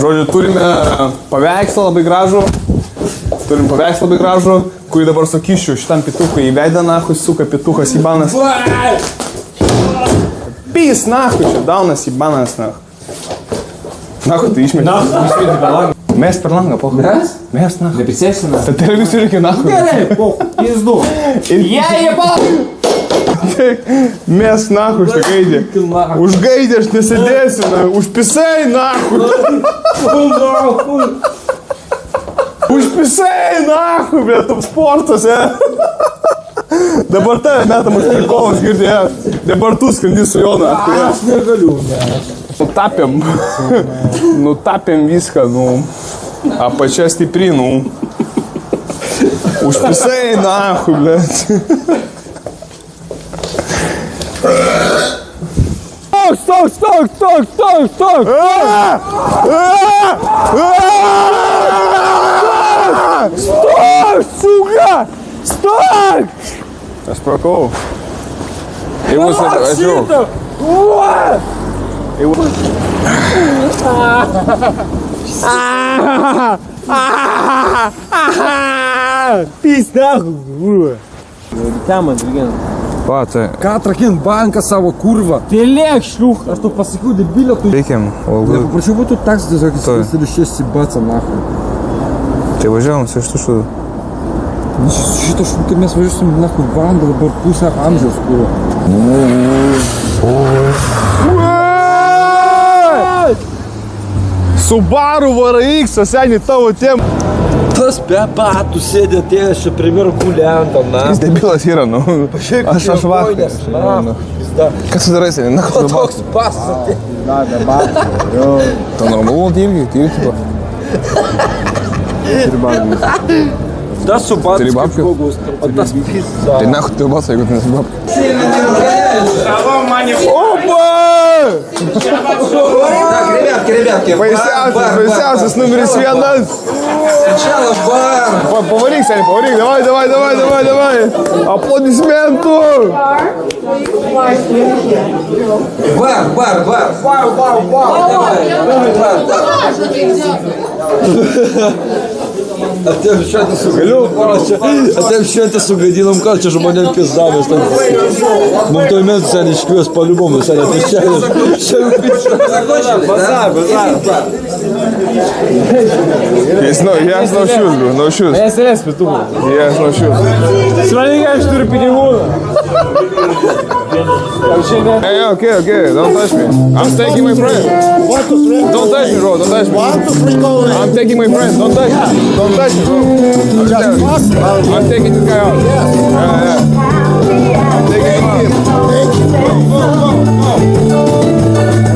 Žodžiu, turime paveikslą labai gražų. Kurį dabar sakyšiu šitam pitukui į veidą, nahui, suka pitukas įbanas. Pys, nahui, čia daunas įbanas, nahui. Nahui, tai išmėti. Išmėti per langą. Mes per langą, pohui. Mes, nahui. Neprisėsime. Ta televizijų reikia, nahui. Gerai, pohui, pizdu. Jei, pohui. Mes, nahui, šitą gaidį. Už gaidį aš nesėdėsiu, nahui. Užpisai, nahui. Užpisai, nahui, bet tam sportuose. Dabar tave metam už prikovas girdėjo. Dabar tu skrendi su jo, nahui. Aš negaliu, ne. Nutapėm viską, apačia stipri, Užpisai, nahui, blėt. Stok! Stok, suga! Stok! Aš prakau. Jeigu atžiau. Pys, nahui. Temą, dirigent. Va, tai. Ką atrakint banką savo kurvą? Tai lėk, šliuch. Aš tau pasakiau, debilio, tu... Reikiam. Paprašiau būtų taksi tiesiog įsilis bacą, nahui. Tai važiavom su iš tušų. Šitą šūkį mes važiuosim, nahui, valandą dabar pusę amžiaus kurvą. Subaru VRX, seniai tavo tiem. Tas be batų sėdė atėjęs čia premjero kuliantą, na. Jis debilas yra, Aš vakar. Kas tu darai, seniai? Na, O toks pasas atėjęs. Ta normalu, tyri tipo. Tas su batus kaip žmogus, o tas pizza. Tai nahui tu balsą, jeigu tu nesi babka. Opa! Так, ребятки, Baisiausias numeris 1. сначала бар. Pavaryk, seniai, pavaryk. Davai. Aplodismentų. Бар. Atėjom šventę sugadinom, ką čia žmonėm pizdavęs. Mums to įmės seniai iškvies paliubom, seniai atviščiavęs. Bazar. He has no shoes, bro, no shoes. SLS pitukų. He has no shoes. Svalikai, aš turiu pinigų. Hey, okay, don't touch me. I'm taking my friend. Want to friend? Don't touch me, bro, don't touch me. Want to friend? I'm taking my friend, don't touch me. Don't touch me, bro. Just pass. I'm taking this guy out. Yeah. I'm taking him out. Thank you.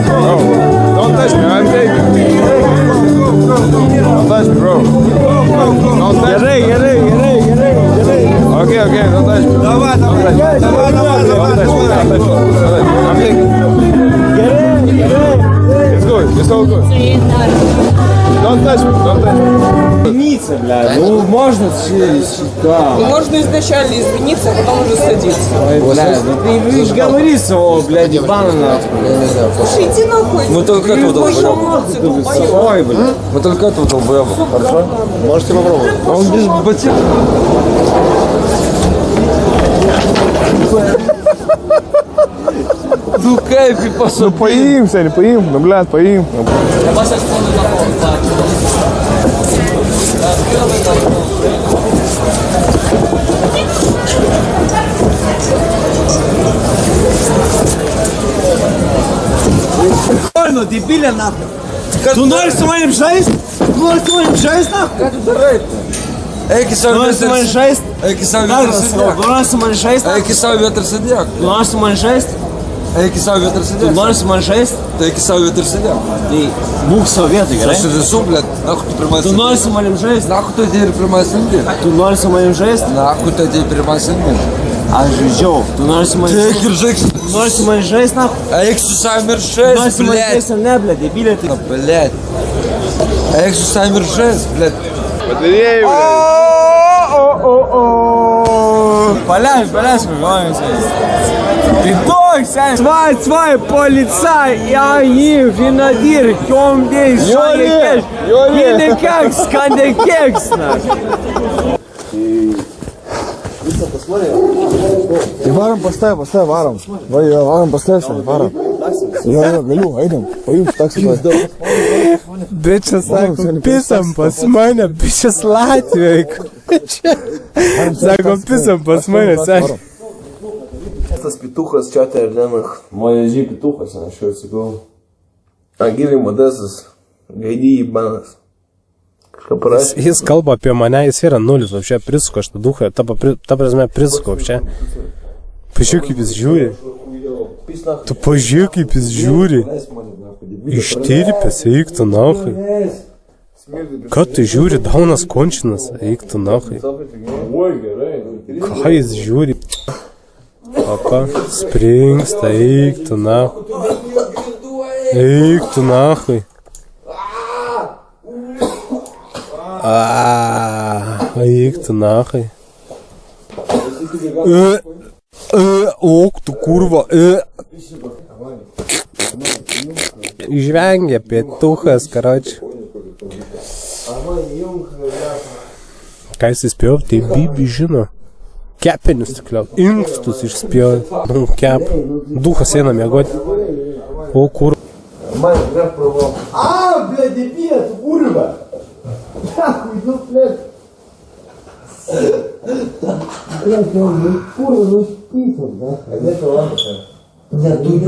Bro, don't touch me, I'm taking him. Don't touch me, bro. Don't touch me. Gerai. Okay, don't touch me. Давай. I'm taking him. It's all good. Don't touch me. Извиниться, блядь. Ну, можно через... Да. Можно изначально извиниться, а потом уже садиться. Ой, блядь, ну ты же говори своего, блядь, ебана нахуй. Слушай, иди нахуй. Мы только этого долбоёба. Ой, блядь. Мы только этого долбоёба. Хорошо? Можете попробовать. Он без ботинок. Ну кайфи посмотри. Поим, Сеня, поим. Ну, блядь, поим. Ну, дебиля нахуй. Ты ноль с моим жесть? Нахуй? Как это рейд? Ей, кисав Ноль с моим жесть? Ей, кисав ветер сидяк. Ноль с моим жесть? Ей, кисав ветер сидяк. Ноль с моим жесть? Ей, кисав ветер сидяк. Ноль с моим жесть? Ей, кисав ветер сидяк. И бух совет играй. Что ты зуб, блядь? Нахуй ты прямой Ты ноль с моим жесть? Нахуй ты теперь прямой синди? Ты ноль с моим жесть? Нахуй ты теперь прямой синди? А жижов, ты ноль с моим Ты жесть? киржик. Ноль с моим жесть нахуй? Ей, Саммер 6, Ноль с моим блядь. жесть, не, блядь, дебиля ты. Блядь. Ей, Саммер 6, блядь. Батареи, блядь. Поляж, мы говорим. Ты Zwei Polizei, ja, hier, Vinadir, Tom, die Scheiße, Jene Keks, kann der Keks, Tai varom pas tave, varom. Va, jo, varom pas tave, varom. Jo, galiu, einam. Paimk taksą. Bičias sako, pisam pas mane, bičias Latvijai. Sako, pisam pas mane, sako. Tas pituchas čia tai Ardenach. Moje žy pituchas, aš jau sakau. Agiliai modestas. Gaidį į banas. Kažką parašė. Jis kalba apie mane, jis yra nulis, вообще prisuko, aš tą duchą, ta prasme prisuko, вообще. Pažiūrėk, kaip jis žiūri. Tu pažiūrėk, kaip jis žiūri. Ištirpęs, eik tu nahai. Ką tu žiūri, daunas končinas, eik tu nahai. Ką jis žiūri? Opa, springsta, eik tu nahai. Eik tu nahai. Eik tu nahai. Ok, tu kurva. Žvengia pietuchas, karoči. Ką jis įspėjo, tai Bibi žino. Kepenis tikliau, inkstus išspėjo. Nu, kep. Duchas eina miegoti. O kur. Блядь, дебила, ты курва! Нахуй, ну, блядь! Блядь, ну, курва, ну, список, да? А где это лампа? Я тую.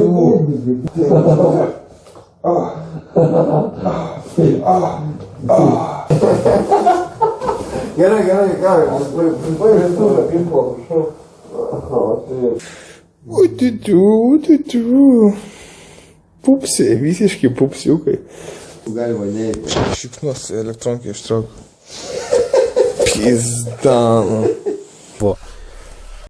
Герой, Утю. Pupsiai, visiški pupsiukai. Galima neįti. Šiknos elektronkai ištrauk. Pizdano. Po.